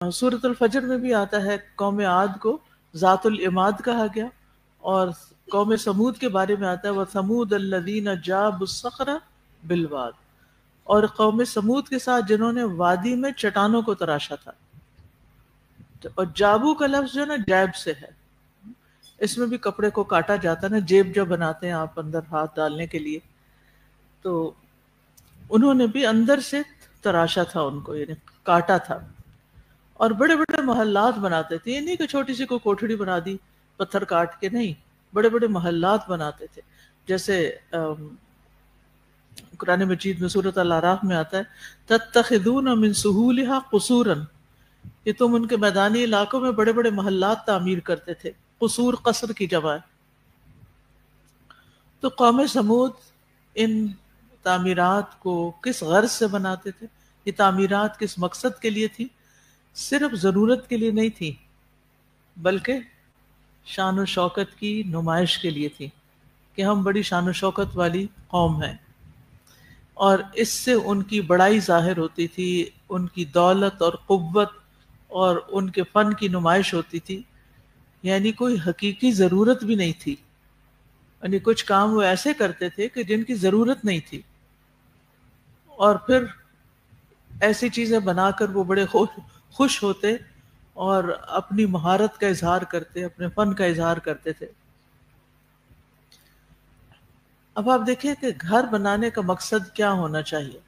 سورۃ الفجر میں بھی آتا ہے قوم عاد کو ذات العماد کہا گیا، اور قوم سمود کے بارے میں آتا ہے وَثَمُودَ الَّذِينَ جَابُوا الصَّخْرَ بِالْوَادِ، اور قوم سمود کے ساتھ جنہوں نے وادی میں چٹانوں کو تراشا تھا۔ اور جابو کا لفظ جو ہے نا جیب سے ہے، اس میں بھی کپڑے کو کاٹا جاتا ہے نا، جیب جو بناتے ہیں آپ اندر ہاتھ ڈالنے کے لیے، تو انہوں نے بھی اندر سے تراشا تھا ان کو، یعنی کاٹا تھا۔ اور بڑے بڑے محلات بناتے تھے، یہ نہیں کہ چھوٹی سی کوئی کوٹھڑی بنا دی پتھر کاٹ کے، نہیں، بڑے بڑے محلات بناتے تھے۔ جیسے قرآن مجید میں سورۃ الاعراف میں آتا ہے تتخذون من سہولها قصورا، کہ تم ان کے میدانی علاقوں میں بڑے بڑے محلات تعمیر کرتے تھے، قصور قصر کی جمع ہے۔ تو قوم سمود ان تعمیرات کو کس غرض سے بناتے تھے؟ یہ تعمیرات کس مقصد کے لیے تھی؟ صرف ضرورت کے لیے نہیں تھی، بلکہ شان و شوکت کی نمائش کے لیے تھی، کہ ہم بڑی شان و شوکت والی قوم ہیں، اور اس سے ان کی بڑائی ظاہر ہوتی تھی، ان کی دولت اور قوت اور ان کے فن کی نمائش ہوتی تھی۔ یعنی کوئی حقیقی ضرورت بھی نہیں تھی، یعنی کچھ کام وہ ایسے کرتے تھے کہ جن کی ضرورت نہیں تھی، اور پھر ایسی چیزیں بنا کر وہ بڑے خوش ہوتے اور اپنی مہارت کا اظہار کرتے، اپنے فن کا اظہار کرتے تھے۔ اب آپ دیکھیں کہ گھر بنانے کا مقصد کیا ہونا چاہیے۔